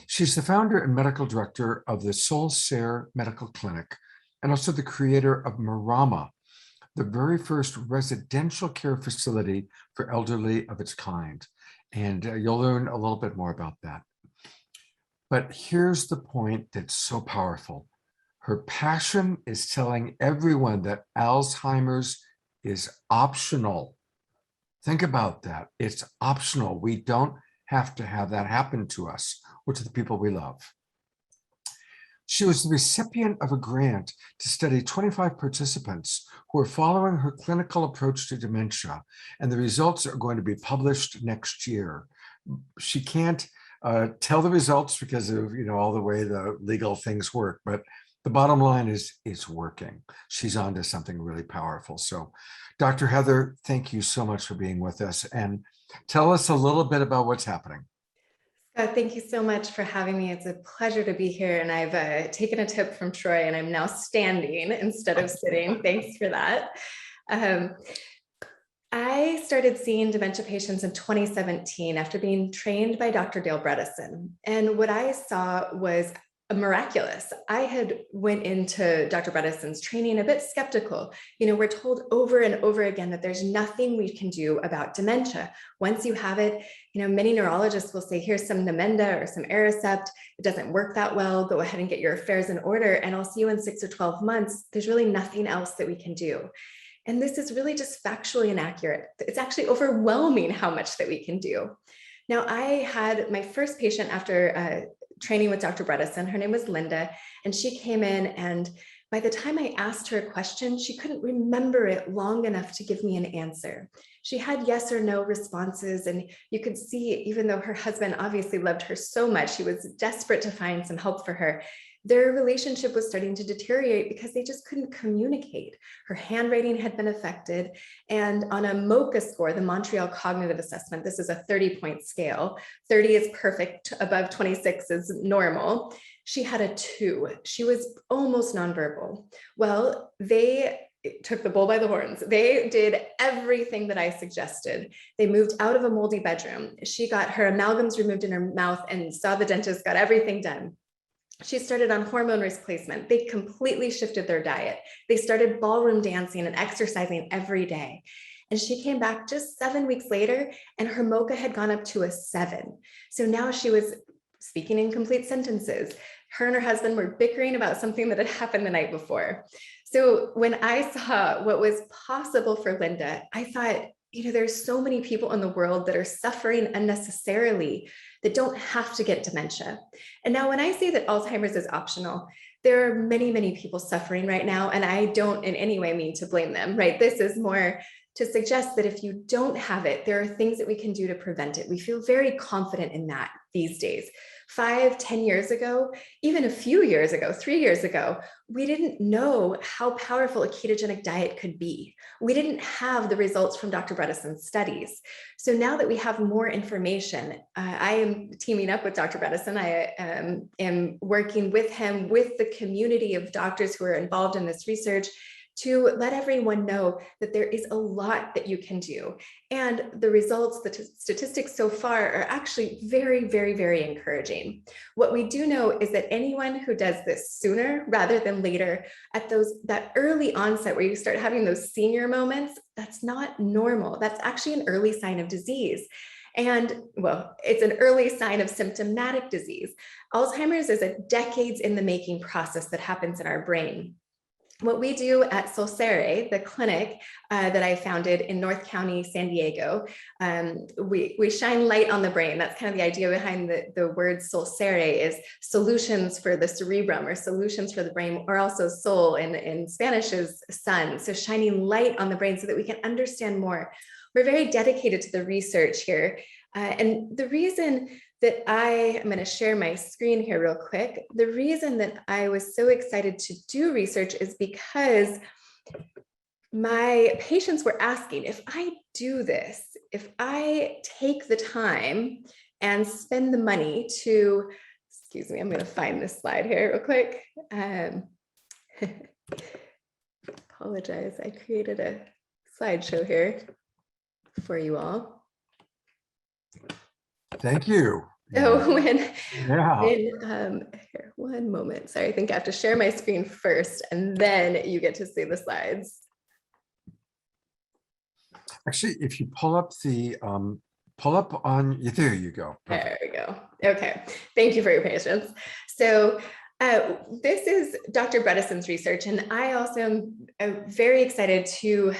She's the founder and medical director of the Solcere Medical Clinic and also the creator of Marama, the very first residential care facility for elderly of its kind. And you'll learn a little bit more about that. But here's the point that's so powerful. Her passion is telling everyone that Alzheimer's is optional. Think about that. It's optional. We don't have to have that happen to us or to the people we love. She was the recipient of a grant to study 25 participants who are following her clinical approach to dementia, and the results are going to be published next year. She can't tell the results because of all the way the legal things work, but the bottom line is it's working. She's on to something really powerful. So, Dr. Heather, thank you so much for being with us, and tell us a little bit about what's happening. Thank you so much for having me. It's a pleasure to be here. And I've taken a tip from Troy and I'm now standing instead of sitting. Thanks for that. I started seeing dementia patients in 2017 after being trained by Dr. Dale Bredesen. And what I saw was miraculous. I had went into Dr. Bredesen's training a bit skeptical. We're told over and over again that there's nothing we can do about dementia. Once you have it, many neurologists will say, here's some Namenda or some Aricept. It doesn't work that well. Go ahead and get your affairs in order, and I'll see you in 6 or 12 months. There's really nothing else that we can do. And this is really just factually inaccurate. It's actually overwhelming how much that we can do. Now, I had my first patient after training with Dr. Bredesen. Her name was Linda, and she came in, and by the time I asked her a question, she couldn't remember it long enough to give me an answer. She had yes or no responses, and you could see, even though her husband obviously loved her so much, he was desperate to find some help for her. Their relationship was starting to deteriorate because they just couldn't communicate. Her handwriting had been affected. And on a MoCA score, the Montreal Cognitive Assessment, this is a 30-point scale. 30 is perfect, above 26 is normal. She had a 2. She was almost nonverbal. Well, they took the bull by the horns. They did everything that I suggested. They moved out of a moldy bedroom. She got her amalgams removed in her mouth and saw the dentist, got everything done. She started on hormone replacement. They completely shifted their diet. They started ballroom dancing and exercising every day. And she came back just 7 weeks later, and her MoCA had gone up to a 7. So now she was speaking in complete sentences. Her and her husband were bickering about something that had happened the night before. So when I saw what was possible for Linda, I thought, there's so many people in the world that are suffering unnecessarily that don't have to get dementia. And now when I say that Alzheimer's is optional, there are many, many people suffering right now, and I don't in any way mean to blame them, right? This is more to suggest that if you don't have it, there are things that we can do to prevent it. We feel very confident in that these days. 5, 10 years ago, even a few years ago, 3 years ago, we didn't know how powerful a ketogenic diet could be. We didn't have the results from Dr. Bredesen's studies. So now that we have more information, I am teaming up with Dr. Bredesen. I am working with him, with the community of doctors who are involved in this research, to let everyone know that there is a lot that you can do. And the results, the statistics so far are actually very, very, very encouraging. What we do know is that anyone who does this sooner rather than later, at that early onset where you start having those senior moments, that's not normal. That's actually an early sign of disease. And well, it's an early sign of symptomatic disease. Alzheimer's is a decades in the making process that happens in our brain. What we do at Solcere, the clinic that I founded in North County, San Diego, we shine light on the brain. That's kind of the idea behind the word Solcere, is solutions for the cerebrum, or solutions for the brain, or also sol in Spanish is sun. So shining light on the brain so that we can understand more. We're very dedicated to the research here. And the reason that I'm going to share my screen here real quick. The reason that I was so excited to do research is because my patients were asking, if I do this, if I take the time and spend the money to, excuse me, I'm going to find this slide here real quick. Apologize, I created a slideshow here for you all. Thank you. So Yeah. here, one moment. Sorry, I think I have to share my screen first and then you get to see the slides. Actually, if you pull up there you go. There we go. Okay. Thank you for your patience. So this is Dr. Bredeson's research, and I also am very excited to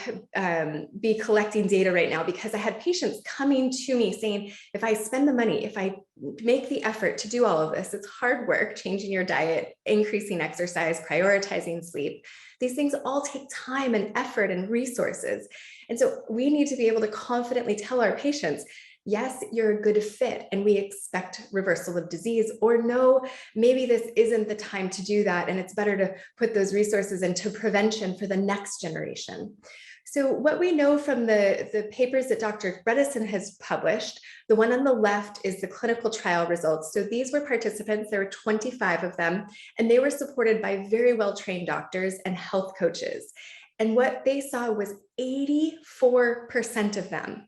be collecting data right now because I had patients coming to me saying, if I spend the money, if I make the effort to do all of this, it's hard work, changing your diet, increasing exercise, prioritizing sleep. These things all take time and effort and resources. And so we need to be able to confidently tell our patients, yes, you're a good fit and we expect reversal of disease, or no, maybe this isn't the time to do that and it's better to put those resources into prevention for the next generation. So what we know from the papers that Dr. Bredesen has published, the one on the left is the clinical trial results. So these were participants, there were 25 of them, and they were supported by very well-trained doctors and health coaches. And what they saw was 84% of them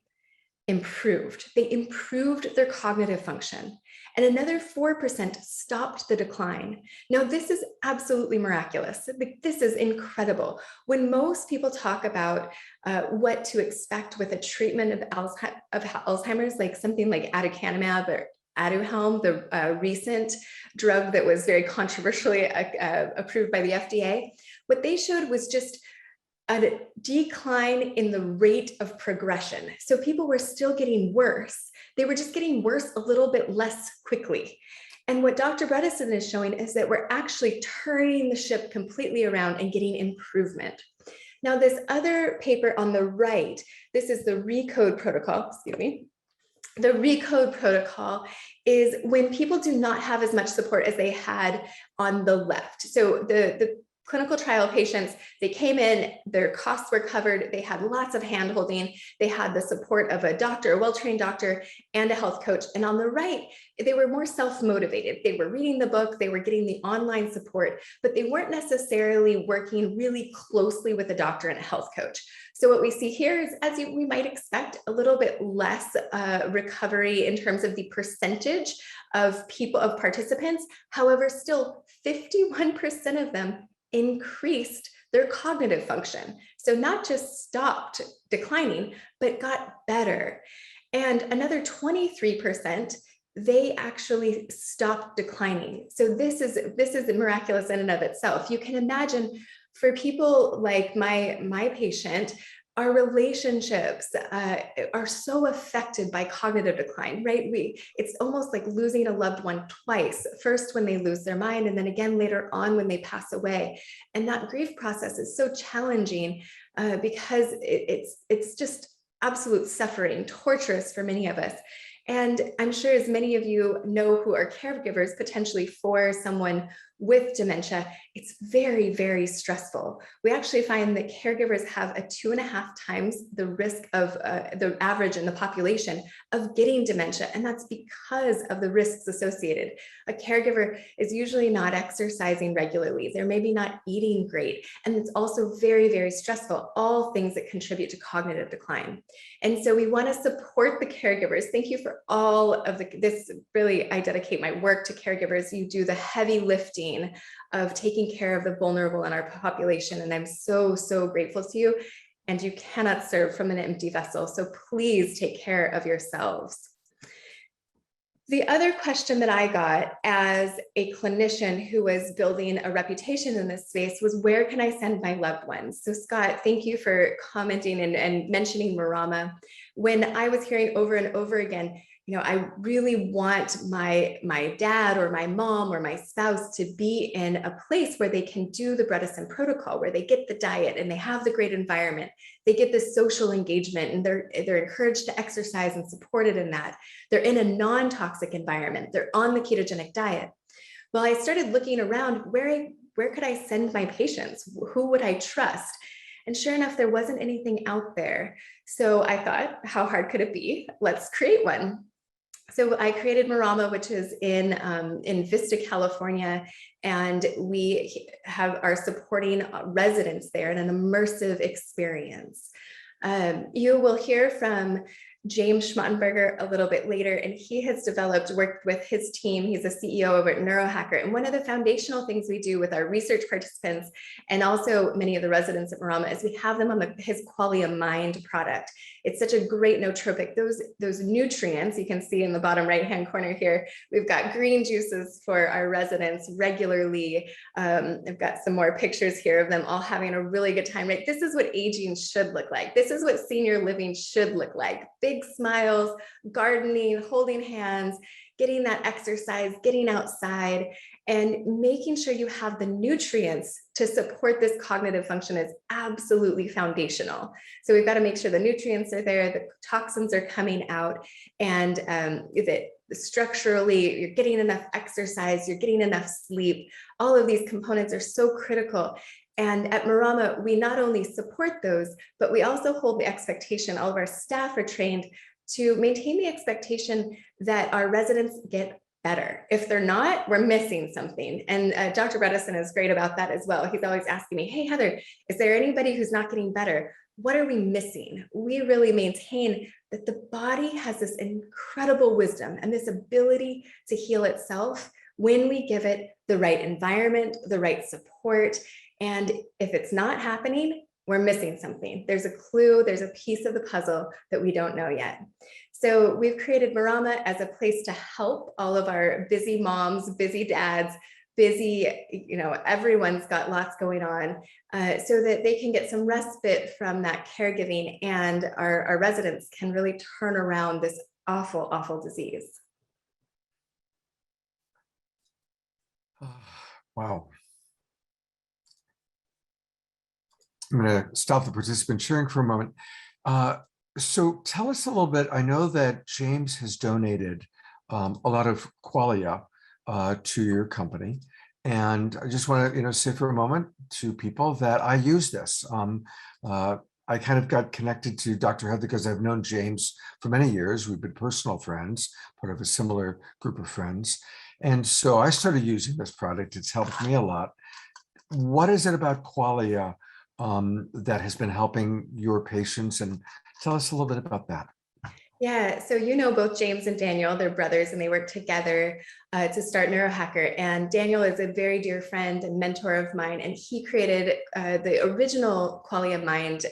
improved. They improved their cognitive function, and another 4% stopped the decline. Now, this is absolutely miraculous. This is incredible. When most people talk about what to expect with a treatment of Alzheimer's, like something like aducanumab or Aduhelm, the recent drug that was very controversially approved by the FDA, what they showed was just a decline in the rate of progression. So people were still getting worse. They were just getting worse a little bit less quickly. And what Dr. Bredesen is showing is that we're actually turning the ship completely around and getting improvement. Now, this other paper on the right, this is the Recode Protocol, excuse me. The Recode Protocol is when people do not have as much support as they had on the left. So the clinical trial patients, they came in, their costs were covered, they had lots of hand-holding, they had the support of a doctor, a well-trained doctor, and a health coach. And on the right, they were more self-motivated. They were reading the book, they were getting the online support, but they weren't necessarily working really closely with a doctor and a health coach. So what we see here is, as we might expect, a little bit less recovery in terms of the percentage of participants. However, still 51% of them increased their cognitive function. So not just stopped declining, but got better. And another 23%, they actually stopped declining. So this is miraculous in and of itself. You can imagine for people like my patient, our relationships are so affected by cognitive decline, right? It's almost like losing a loved one twice, first when they lose their mind, and then again later on when they pass away. And that grief process is so challenging because it's just absolute suffering, torturous for many of us. And I'm sure as many of you know who are caregivers potentially for someone with dementia, it's very, very stressful. We actually find that caregivers have a 2.5 times the risk of the average in the population of getting dementia. And that's because of the risks associated. A caregiver is usually not exercising regularly. They're maybe not eating great. And it's also very, very stressful, all things that contribute to cognitive decline. And so we want to support the caregivers. Thank you for all of this. Really, I dedicate my work to caregivers. You do the heavy lifting of taking care of the vulnerable in our population. And I'm so, so grateful to you. And you cannot serve from an empty vessel. So please take care of yourselves. The other question that I got as a clinician who was building a reputation in this space was, where can I send my loved ones? So Scott, thank you for commenting and mentioning Marama. When I was hearing over and over again, I really want my dad or my mom or my spouse to be in a place where they can do the Bredesen protocol, where they get the diet and they have the great environment, they get the social engagement, and they're encouraged to exercise and supported in that. They're in a non-toxic environment. They're on the ketogenic diet. Well, I started looking around, where could I send my patients? Who would I trust? And sure enough, there wasn't anything out there. So I thought, how hard could it be? Let's create one. So I created Marama, which is in Vista, California, and we are supporting residents there in an immersive experience. You will hear from James Schmattenberger a little bit later, and he has worked with his team. He's a CEO over at Neurohacker. And one of the foundational things we do with our research participants and also many of the residents at Marama is we have them on his Qualia Mind product. It's such a great nootropic. Those nutrients you can see in the bottom right-hand corner here. We've got green juices for our residents regularly. I've got some more pictures here of them all having a really good time, right? This is what aging should look like. This is what senior living should look like. Big smiles, gardening, holding hands, getting that exercise, getting outside, and making sure you have the nutrients to support this cognitive function is absolutely foundational. So we've got to make sure the nutrients are there, the toxins are coming out, and that structurally you're getting enough exercise, you're getting enough sleep. All of these components are so critical. And at Marama, we not only support those, but we also hold the expectation, all of our staff are trained to maintain the expectation that our residents get better. If they're not, we're missing something. And Dr. Bredesen is great about that as well. He's always asking me, hey, Heather, is there anybody who's not getting better? What are we missing? We really maintain that the body has this incredible wisdom and this ability to heal itself when we give it the right environment, the right support. And if it's not happening, we're missing something. There's a clue, there's a piece of the puzzle that we don't know yet. So we've created Marama as a place to help all of our busy moms, busy dads, busy, everyone's got lots going on, so that they can get some respite from that caregiving, and our residents can really turn around this awful, awful disease. Wow. I'm going to stop the participant sharing for a moment. So tell us a little bit. I know that James has donated a lot of Qualia to your company. And I just want to, say for a moment to people that I use this. I kind of got connected to Dr. Heather because I've known James for many years. We've been personal friends, part of a similar group of friends. And so I started using this product. It's helped me a lot. What is it about Qualia that has been helping your patients? And tell us a little bit about that. Yeah, so both James and Daniel, they're brothers, and they work together to start Neurohacker. And Daniel is a very dear friend and mentor of mine, and he created the original Qualia Mind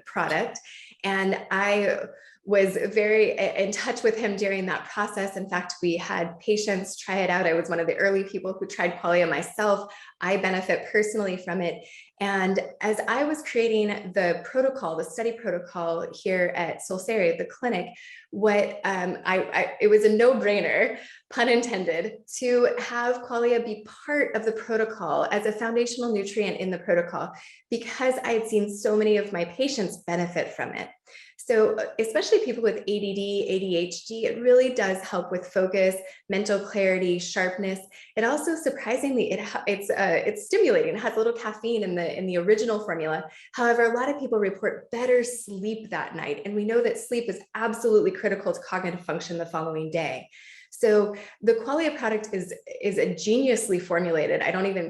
product. And I was very in touch with him during that process. In fact, we had patients try it out. I was one of the early people who tried Qualia myself. I benefit personally from it. And as I was creating the protocol, the study protocol here at Solcere, the clinic, it was a no-brainer, pun intended, to have Qualia be part of the protocol as a foundational nutrient in the protocol, because I had seen so many of my patients benefit from it. So especially people with ADD, ADHD, it really does help with focus, mental clarity, sharpness. It also, surprisingly, it's stimulating. It has a little caffeine in the original formula. However, a lot of people report better sleep that night. And we know that sleep is absolutely critical to cognitive function the following day. So the Qualia product is a geniusly formulated.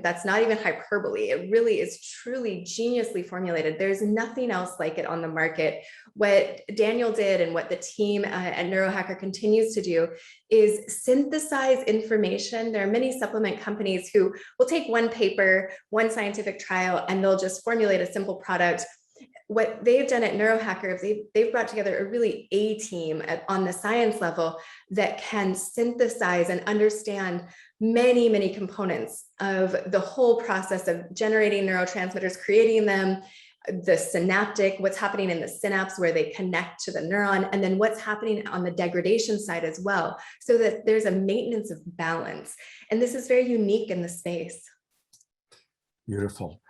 That's not even hyperbole. It really is truly geniusly formulated. There's nothing else like it on the market. What Daniel did and what the team at Neurohacker continues to do is synthesize information. There are many supplement companies who will take one paper, one scientific trial, and they'll just formulate a simple product. What they've done at Neurohacker is they've brought together a really A team on the science level that can synthesize and understand many, many components of the whole process of generating neurotransmitters, creating them, the synaptic, what's happening in the synapse where they connect to the neuron, and then what's happening on the degradation side as well, so that there's a maintenance of balance. And this is very unique in the space. Beautiful.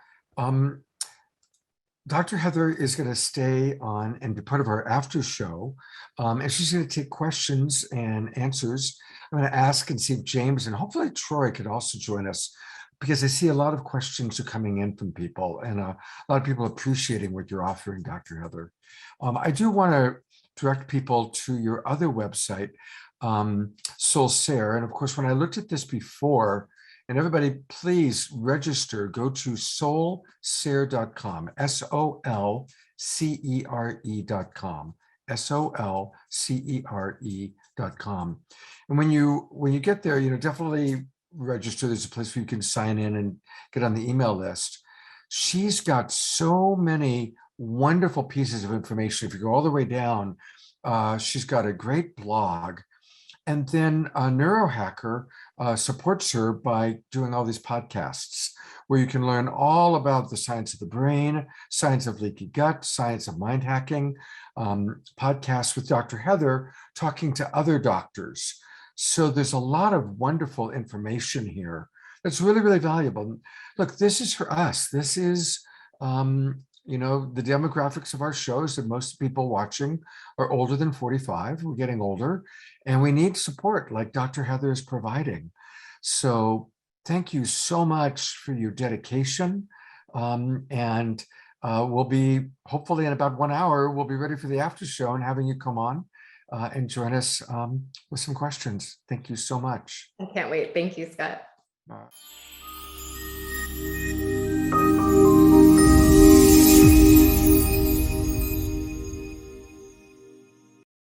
Dr. Heather is going to stay on and be part of our after show, and she's going to take questions and answers. I'm going to ask and see if James and hopefully Troy could also join us, because I see a lot of questions are coming in from people, and a lot of people appreciating what you're offering, Dr. Heather. I do want to direct people to your other website, Solcere. And of course, when I looked at this before, and everybody, please register, go to solcere.com, SOLCERE.com, SOLCERE.com. And when you get there, definitely register. There's a place where you can sign in and get on the email list. She's got so many wonderful pieces of information. If you go all the way down, she's got a great blog. And then a neurohacker supports her by doing all these podcasts where you can learn all about the science of the brain, science of leaky gut, science of mind hacking, podcasts with Dr. Heather talking to other doctors. So there's a lot of wonderful information here that's really, really valuable. Look, this is for us. This is, the demographics of our shows, that most people watching are older than 45. We're getting older, and we need support like Dr. Heather is providing. So thank you so much for your dedication. And we'll be, hopefully in about 1 hour, we'll be ready for the after show and having you come on and join us with some questions. Thank you so much. I can't wait. Thank you, Scott.